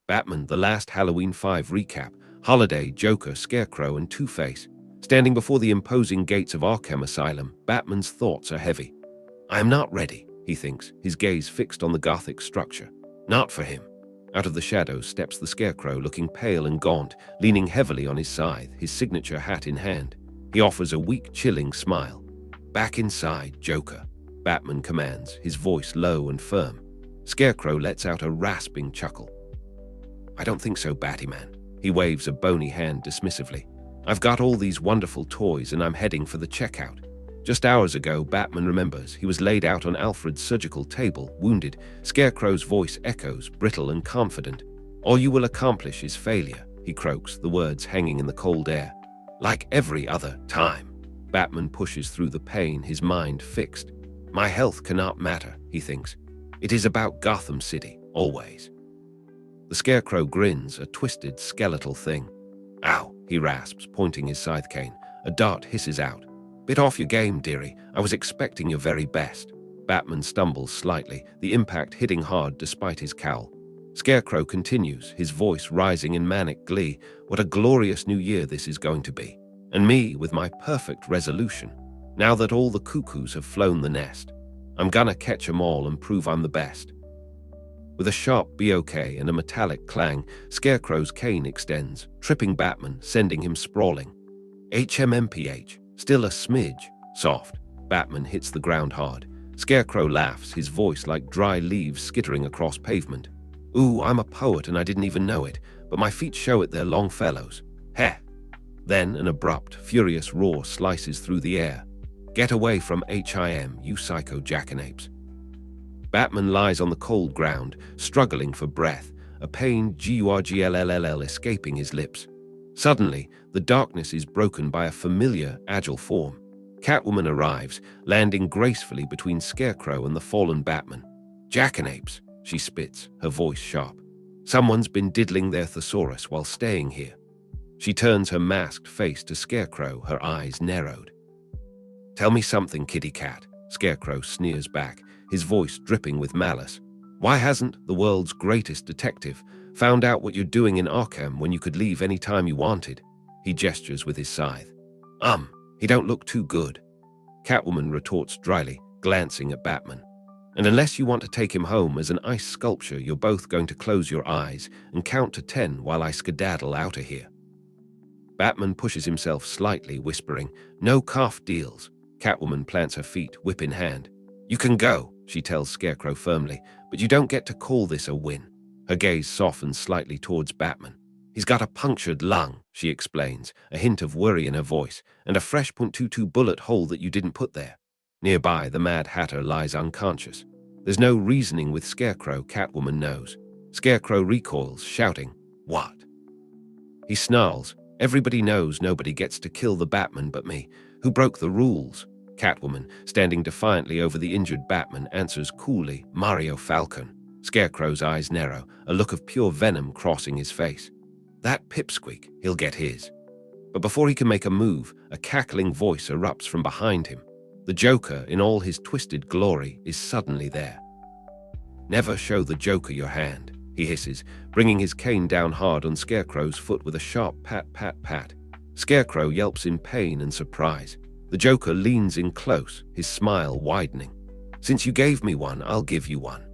Batman, The Last Halloween 5 recap, Holiday, Joker, Scarecrow, and Two-Face. Standing before the imposing gates of Arkham Asylum, Batman's thoughts are heavy. I am not ready, he thinks, his gaze fixed on the Gothic structure. Not for him. Out of the shadows steps the Scarecrow, looking pale and gaunt, leaning heavily on his scythe, his signature hat in hand. He offers a weak, chilling smile. Back inside, Joker, Batman commands, his voice low and firm. Scarecrow lets out a rasping chuckle. I don't think so, Batman. He waves a bony hand dismissively. I've got all these wonderful toys and I'm heading for the checkout. Just hours ago, Batman remembers, he was laid out on Alfred's surgical table, wounded. Scarecrow's voice echoes, brittle and confident. All you will accomplish is failure, he croaks, the words hanging in the cold air. Like every other time. Batman pushes through the pain, his mind fixed. My health cannot matter, he thinks. It is about Gotham City, always. The Scarecrow grins, a twisted, skeletal thing. Ow, he rasps, pointing his scythe cane. A dart hisses out. Bit off your game, dearie. I was expecting your very best. Batman stumbles slightly, the impact hitting hard despite his cowl. Scarecrow continues, his voice rising in manic glee. What a glorious new year this is going to be. And me with my perfect resolution. Now that all the cuckoos have flown the nest. I'm gonna catch 'em all and prove I'm the best. With a sharp BOK and a metallic clang, Scarecrow's cane extends, tripping Batman, sending him sprawling. HMMPH, still a smidge, soft. Batman hits the ground hard. Scarecrow laughs, his voice like dry leaves skittering across pavement. Ooh, I'm a poet and I didn't even know it, but my feet show it, they're Longfellows. Heh! Then an abrupt, furious roar slices through the air. Get away from HIM, you psycho jackanapes. Batman lies on the cold ground, struggling for breath, a pained gurgll escaping his lips. Suddenly, the darkness is broken by a familiar, agile form. Catwoman arrives, landing gracefully between Scarecrow and the fallen Batman. Jackanapes, she spits, her voice sharp. Someone's been diddling their thesaurus while staying here. She turns her masked face to Scarecrow, her eyes narrowed. Tell me something, kitty cat, Scarecrow sneers back, his voice dripping with malice. Why hasn't the world's greatest detective found out what you're doing in Arkham when you could leave any time you wanted? He gestures with his scythe. He don't look too good. Catwoman retorts dryly, glancing at Batman. And unless you want to take him home as an ice sculpture, you're both going to close your eyes and count to 10 while I skedaddle out of here. Batman pushes himself slightly, whispering, No calf deals. Catwoman plants her feet, whip in hand. You can go, she tells Scarecrow firmly, but you don't get to call this a win. Her gaze softens slightly towards Batman. He's got a punctured lung, she explains, a hint of worry in her voice, and a fresh .22 bullet hole that you didn't put there. Nearby, the Mad Hatter lies unconscious. There's no reasoning with Scarecrow, Catwoman knows. Scarecrow recoils, shouting, What? He snarls, Everybody knows nobody gets to kill the Batman but me. Who broke the rules? Catwoman, standing defiantly over the injured Batman, answers coolly, Mario Falcone. Scarecrow's eyes narrow, a look of pure venom crossing his face. That pipsqueak, he'll get his. But before he can make a move, a cackling voice erupts from behind him. The Joker, in all his twisted glory, is suddenly there. Never show the Joker your hand, he hisses, bringing his cane down hard on Scarecrow's foot with a sharp pat, pat, pat. Scarecrow yelps in pain and surprise. The Joker leans in close, his smile widening. Since you gave me one, I'll give you one.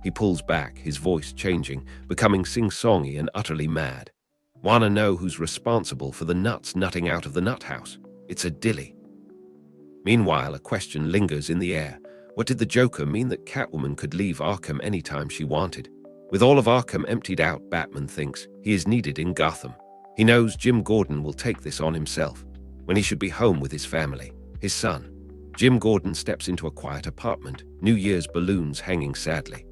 He pulls back, his voice changing, becoming sing-songy and utterly mad. Wanna know who's responsible for the nuts nutting out of the nut house? It's a dilly. Meanwhile, a question lingers in the air. What did the Joker mean that Catwoman could leave Arkham anytime she wanted? With all of Arkham emptied out, Batman thinks, he is needed in Gotham. He knows Jim Gordon will take this on himself, when he should be home with his family, his son. Jim Gordon steps into a quiet apartment, New Year's balloons hanging sadly.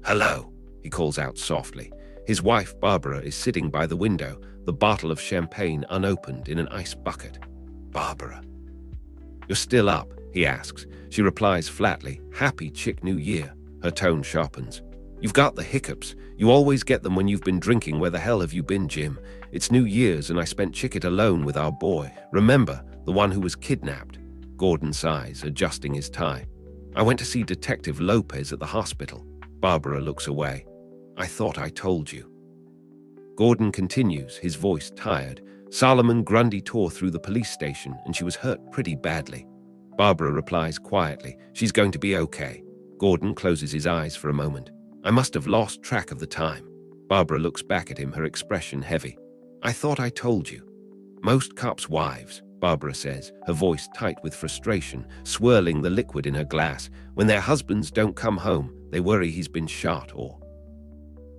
Hello, he calls out softly. His wife, Barbara, is sitting by the window, the bottle of champagne unopened in an ice bucket. Barbara. You're still up, he asks. She replies flatly, Happy Chick New Year. Her tone sharpens. You've got the hiccups. You always get them when you've been drinking. Where the hell have you been, Jim? It's New Year's and I spent Chicket alone with our boy. Remember, the one who was kidnapped? Gordon sighs, adjusting his tie. I went to see Detective Lopez at the hospital. Barbara looks away. I thought I told you. Gordon continues, his voice tired. Solomon Grundy tore through the police station and she was hurt pretty badly. Barbara replies quietly, she's going to be okay. Gordon closes his eyes for a moment. I must have lost track of the time. Barbara looks back at him, her expression heavy. I thought I told you. Most cops' wives, Barbara says, her voice tight with frustration, swirling the liquid in her glass. When their husbands don't come home, they worry he's been shot or...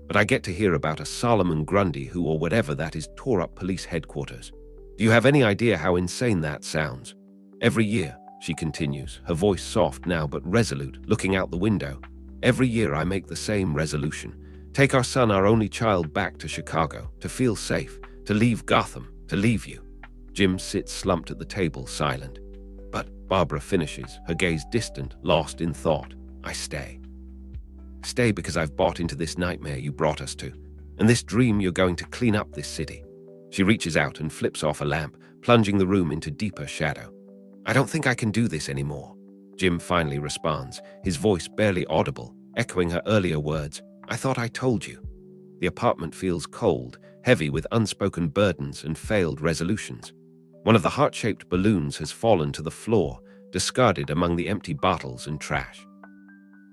But I get to hear about a Solomon Grundy who or whatever that is tore up police headquarters. Do you have any idea how insane that sounds? Every year, she continues, her voice soft now but resolute, looking out the window. Every year I make the same resolution. Take our son, our only child, back to Chicago, to feel safe, to leave Gotham, to leave you. Jim sits slumped at the table, silent. But Barbara finishes, her gaze distant, lost in thought. I stay. Stay because I've bought into this nightmare you brought us to, and this dream you're going to clean up this city. She reaches out and flips off a lamp, plunging the room into deeper shadow. I don't think I can do this anymore. Jim finally responds, his voice barely audible, echoing her earlier words. I thought I told you. The apartment feels cold, heavy with unspoken burdens and failed resolutions. One of the heart-shaped balloons has fallen to the floor, discarded among the empty bottles and trash.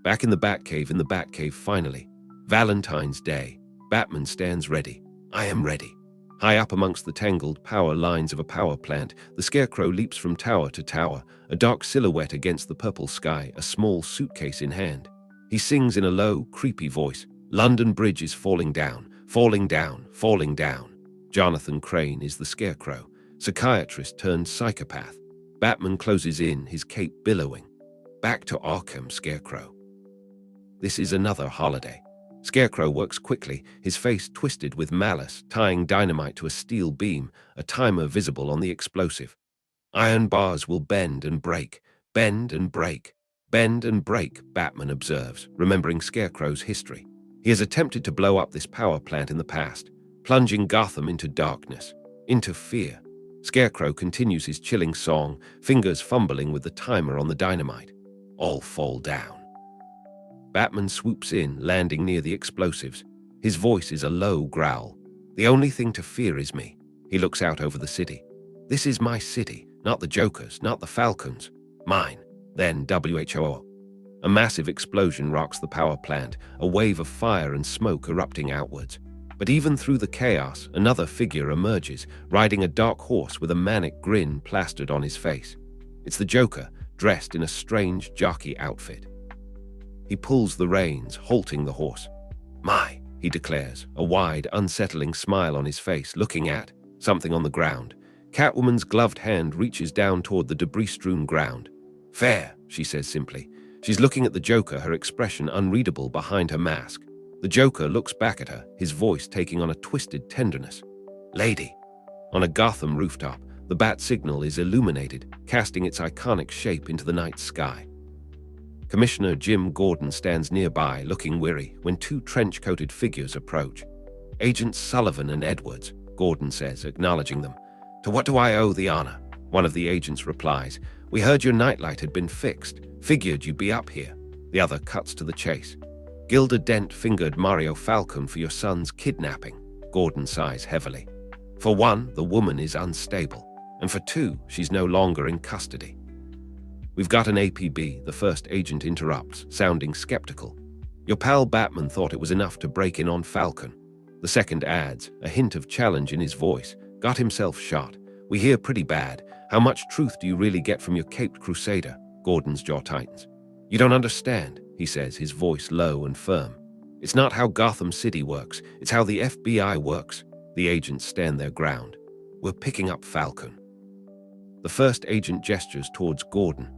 Back in the Batcave finally. Valentine's Day. Batman stands ready. I am ready. High up amongst the tangled power lines of a power plant, the Scarecrow leaps from tower to tower, a dark silhouette against the purple sky, a small suitcase in hand. He sings in a low, creepy voice. London Bridge is falling down, falling down, falling down. Jonathan Crane is the Scarecrow, psychiatrist turned psychopath. Batman closes in, his cape billowing. Back to Arkham, Scarecrow. This is another holiday. Scarecrow works quickly, his face twisted with malice, tying dynamite to a steel beam, a timer visible on the explosive. Iron bars will bend and break, bend and break, bend and break, Batman observes, remembering Scarecrow's history. He has attempted to blow up this power plant in the past, plunging Gotham into darkness, into fear. Scarecrow continues his chilling song, fingers fumbling with the timer on the dynamite. All fall down. Batman swoops in, landing near the explosives. His voice is a low growl. The only thing to fear is me. He looks out over the city. This is my city, not the Joker's, not the Falcon's. Mine. Then WHO. A massive explosion rocks the power plant, a wave of fire and smoke erupting outwards. But even through the chaos, another figure emerges, riding a dark horse with a manic grin plastered on his face. It's the Joker, dressed in a strange jockey outfit. He pulls the reins, halting the horse. My, he declares, a wide, unsettling smile on his face, looking at something on the ground. Catwoman's gloved hand reaches down toward the debris-strewn ground. Fair, she says simply. She's looking at the Joker, her expression unreadable behind her mask. The Joker looks back at her, his voice taking on a twisted tenderness. Lady. On a Gotham rooftop, the bat signal is illuminated, casting its iconic shape into the night sky. Commissioner Jim Gordon stands nearby, looking weary, when two trench-coated figures approach. Agents Sullivan and Edwards, Gordon says, acknowledging them. To what do I owe the honor? One of the agents replies. We heard your nightlight had been fixed. Figured you'd be up here. The other cuts to the chase. Gilda Dent fingered Mario Falcone for your son's kidnapping. Gordon sighs heavily. For one, the woman is unstable. And for two, she's no longer in custody. We've got an APB, the first agent interrupts, sounding skeptical. Your pal Batman thought it was enough to break in on Falcone. The second adds, a hint of challenge in his voice. Got himself shot. We hear pretty bad. How much truth do you really get from your caped crusader? Gordon's jaw tightens. You don't understand, he says, his voice low and firm. It's not how Gotham City works. It's how the FBI works. The agents stand their ground. We're picking up Falcone. The first agent gestures towards Gordon.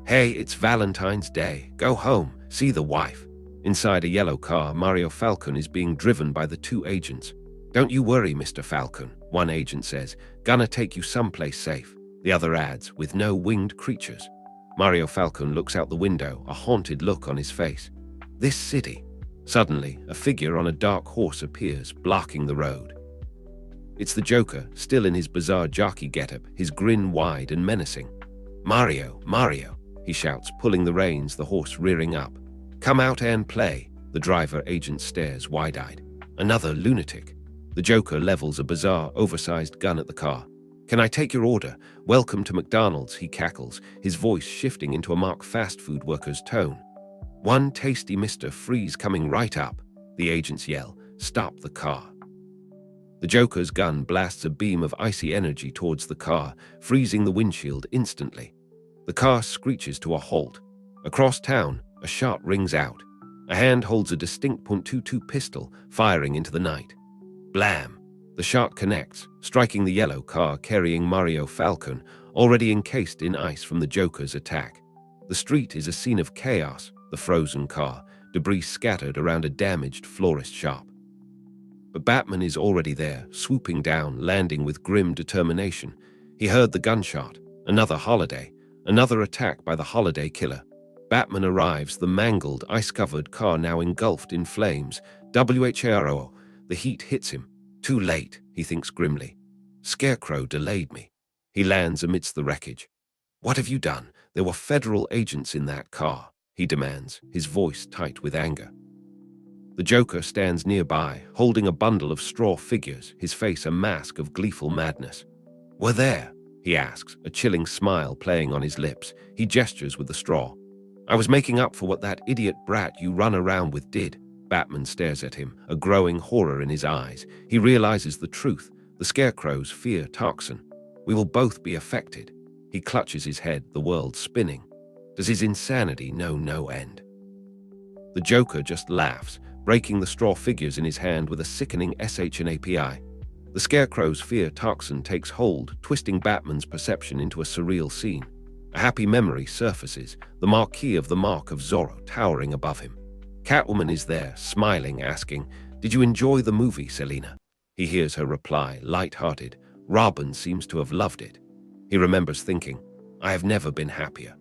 Hey, it's Valentine's Day. Go home. See the wife. Inside a yellow car, Mario Falcone is being driven by the two agents. Don't you worry, Mr. Falcone, one agent says. Gonna take you someplace safe. The other adds, with no winged creatures. Mario Falcone looks out the window, a haunted look on his face. This city. Suddenly, a figure on a dark horse appears, blocking the road. It's the Joker, still in his bizarre jockey getup, his grin wide and menacing. Mario, Mario, he shouts, pulling the reins, the horse rearing up. Come out and play. The driver agent stares wide-eyed. Another lunatic. The Joker levels a bizarre, oversized gun at the car. "Can I take your order? Welcome to McDonald's," he cackles, his voice shifting into a mock fast food worker's tone. "One tasty Mr. Freeze coming right up," the agents yell. "Stop the car." The Joker's gun blasts a beam of icy energy towards the car, freezing the windshield instantly. The car screeches to a halt. Across town, a shot rings out. A hand holds a distinct .22 pistol, firing into the night. Blam! The shot connects, striking the yellow car carrying Mario Falcone, already encased in ice from the Joker's attack. The street is a scene of chaos, the frozen car, debris scattered around a damaged florist shop. But Batman is already there, swooping down, landing with grim determination. He heard the gunshot. Another holiday. Another attack by the holiday killer. Batman arrives, the mangled, ice-covered car now engulfed in flames. WHRO. The heat hits him. Too late, he thinks grimly. Scarecrow delayed me. He lands amidst the wreckage. "What have you done? There were federal agents in that car," he demands, his voice tight with anger. The Joker stands nearby, holding a bundle of straw figures, his face a mask of gleeful madness. "We're there," he asks, a chilling smile playing on his lips. He gestures with the straw. "I was making up for what that idiot brat you run around with did." Batman stares at him, a growing horror in his eyes. He realizes the truth, the Scarecrow's fear toxin. We will both be affected. He clutches his head, the world spinning. Does his insanity know no end? The Joker just laughs, breaking the straw figures in his hand with a sickening SHAPI. The Scarecrow's fear toxin takes hold, twisting Batman's perception into a surreal scene. A happy memory surfaces, the marquee of the Mark of Zorro towering above him. Catwoman is there, smiling, asking, "Did you enjoy the movie, Selina?" He hears her reply, light-hearted. Robin seems to have loved it. He remembers thinking, "I have never been happier."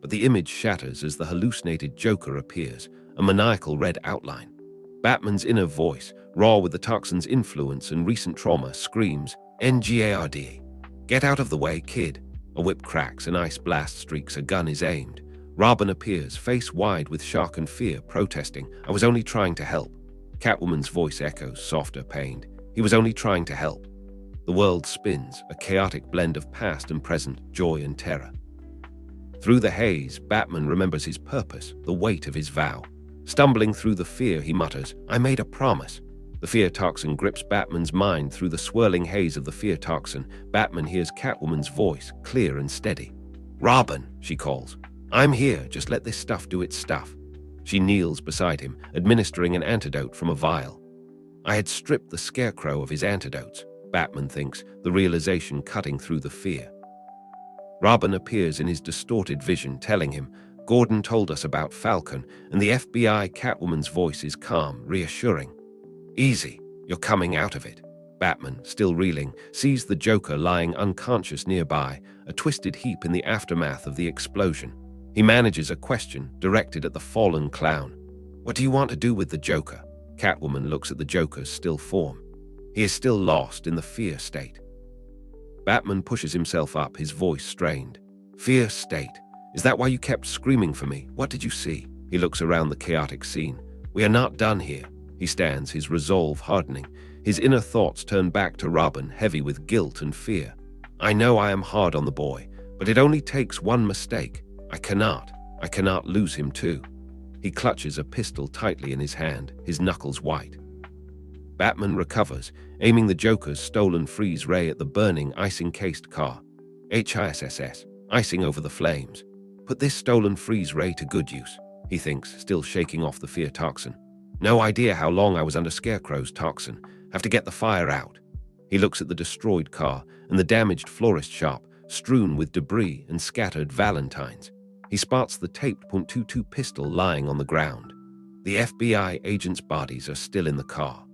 But the image shatters as the hallucinated Joker appears, a maniacal red outline. Batman's inner voice, raw with the toxin's influence and recent trauma, screams, "NGARD! Get out of the way, kid!" A whip cracks, an ice blast streaks, a gun is aimed. Robin appears, face wide with shock and fear, protesting, "I was only trying to help." Catwoman's voice echoes, softer, pained. "He was only trying to help." The world spins, a chaotic blend of past and present, joy and terror. Through the haze, Batman remembers his purpose, the weight of his vow. Stumbling through the fear, he mutters, "I made a promise." The fear toxin grips Batman's mind through the swirling haze of the fear toxin. Batman hears Catwoman's voice, clear and steady. "Robin," she calls. "I'm here, just let this stuff do its stuff." She kneels beside him, administering an antidote from a vial. I had stripped the Scarecrow of his antidotes, Batman thinks, the realization cutting through the fear. Robin appears in his distorted vision, telling him, "Gordon told us about Falcone," and the FBI Catwoman's voice is calm, reassuring. "Easy, you're coming out of it." Batman, still reeling, sees the Joker lying unconscious nearby, a twisted heap in the aftermath of the explosion. He manages a question directed at the fallen clown. "What do you want to do with the Joker?" Catwoman looks at the Joker's still form. He is still lost in the fear state. Batman pushes himself up, his voice strained. "Fear state? Is that why you kept screaming for me? What did you see?" He looks around the chaotic scene. "We are not done here." He stands, his resolve hardening. His inner thoughts turn back to Robin, heavy with guilt and fear. "I know I am hard on the boy, but it only takes one mistake. I cannot lose him too." He clutches a pistol tightly in his hand, his knuckles white. Batman recovers, aiming the Joker's stolen freeze ray at the burning, ice-encased car. HISSS, icing over the flames. "Put this stolen freeze ray to good use," he thinks, still shaking off the fear toxin. "No idea how long I was under Scarecrow's toxin. Have to get the fire out." He looks at the destroyed car and the damaged florist shop, strewn with debris and scattered valentines. He spots the taped .22 pistol lying on the ground. The FBI agents' bodies are still in the car.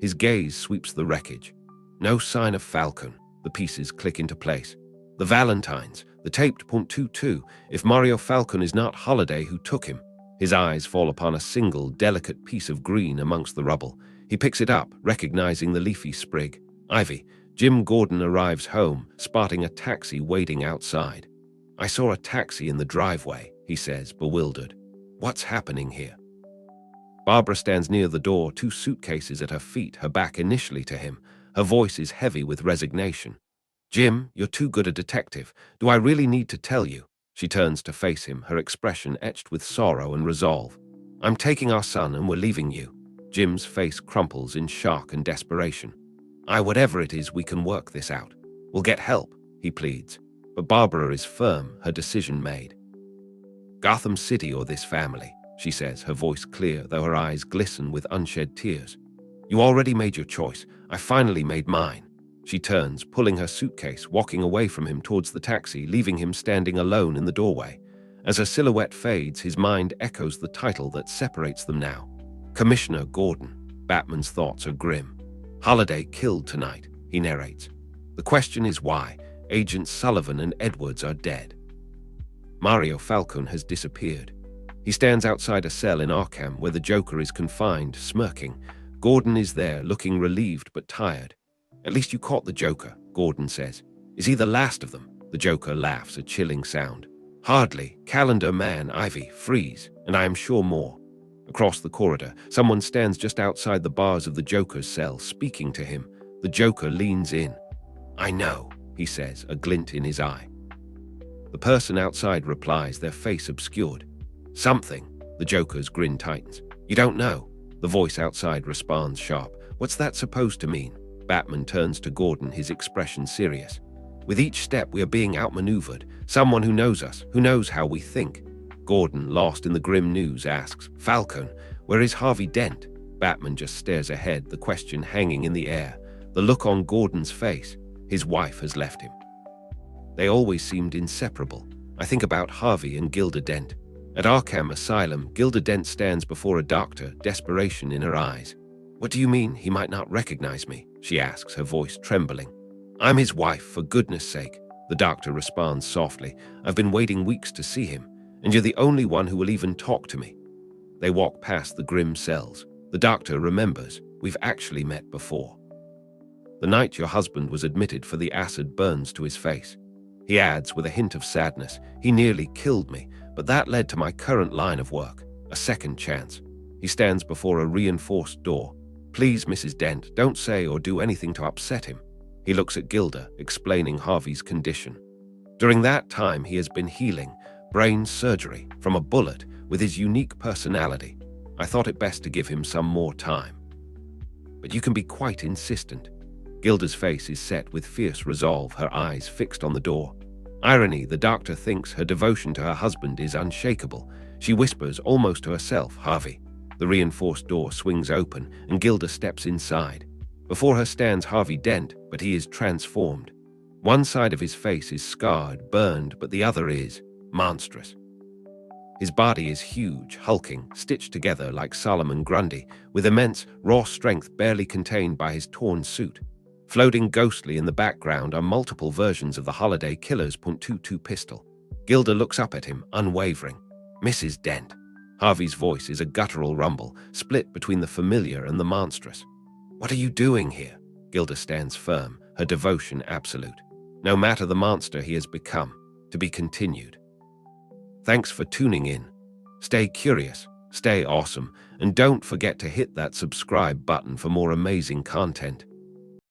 His gaze sweeps the wreckage. No sign of Falcone. The pieces click into place. The valentines, the taped .22. If Mario Falcone is not Holiday who took him. His eyes fall upon a single, delicate piece of green amongst the rubble. He picks it up, recognizing the leafy sprig. Ivy. Jim Gordon arrives home, spotting a taxi waiting outside. "I saw a taxi in the driveway," he says, bewildered. "What's happening here?" Barbara stands near the door, two suitcases at her feet, her back initially to him. Her voice is heavy with resignation. Jim, you're too good a detective. Do I really need to tell you? She turns to face him, her expression etched with sorrow and resolve. I'm taking our son and we're leaving you. Jim's face crumples in shock and desperation. Whatever it is, we can work this out. We'll get help, he pleads. But Barbara is firm, her decision made. Gotham City or this family, she says, her voice clear, though her eyes glisten with unshed tears. You already made your choice. I finally made mine. She turns, pulling her suitcase, walking away from him towards the taxi, leaving him standing alone in the doorway. As her silhouette fades, his mind echoes the title that separates them now. Commissioner Gordon. Batman's thoughts are grim. Holiday killed tonight, he narrates. The question is why. Agents Sullivan and Edwards are dead. Mario Falcone has disappeared. He stands outside a cell in Arkham where the Joker is confined, smirking. Gordon is there, looking relieved but tired. At least you caught the Joker, Gordon says. Is he the last of them? The Joker laughs, a chilling sound. Hardly. Calendar Man, Ivy, Freeze, and I am sure more. Across the corridor, someone stands just outside the bars of the Joker's cell, speaking to him. The Joker leans in. I know, he says, a glint in his eye. The person outside replies, their face obscured. Something. The Joker's grin tightens. You don't know. The voice outside responds sharp. What's that supposed to mean? Batman turns to Gordon, his expression serious. With each step we are being outmaneuvered. Someone who knows us, who knows how we think. Gordon, lost in the grim news, asks, Falcone, where is Harvey Dent? Batman just stares ahead, the question hanging in the air. The look on Gordon's face. His wife has left him. They always seemed inseparable. I think about Harvey and Gilda Dent. At Arkham Asylum, Gilda Dent stands before a doctor, desperation in her eyes. What do you mean he might not recognize me? She asks, her voice trembling. I'm his wife, for goodness sake. The doctor responds softly. I've been waiting weeks to see him, and you're the only one who will even talk to me. They walk past the grim cells. The doctor remembers. We've actually met before. The night your husband was admitted for the acid burns to his face. He adds with a hint of sadness, he nearly killed me, but that led to my current line of work, a second chance. He stands before a reinforced door. Please, Mrs. Dent, don't say or do anything to upset him. He looks at Gilda, explaining Harvey's condition. During that time, he has been healing, brain surgery, from a bullet, with his unique personality. I thought it best to give him some more time. But you can be quite insistent. Gilda's face is set with fierce resolve, her eyes fixed on the door. Irony, the doctor thinks her devotion to her husband is unshakable. She whispers almost to herself, Harvey. The reinforced door swings open, and Gilda steps inside. Before her stands Harvey Dent, but he is transformed. One side of his face is scarred, burned, but the other is monstrous. His body is huge, hulking, stitched together like Solomon Grundy, with immense, raw strength barely contained by his torn suit. Floating ghostly in the background are multiple versions of the Holiday Killer's .22 pistol. Gilda looks up at him, unwavering. Mrs. Dent. Harvey's voice is a guttural rumble, split between the familiar and the monstrous. What are you doing here? Gilda stands firm, her devotion absolute. No matter the monster he has become, to be continued. Thanks for tuning in. Stay curious, stay awesome, and don't forget to hit that subscribe button for more amazing content.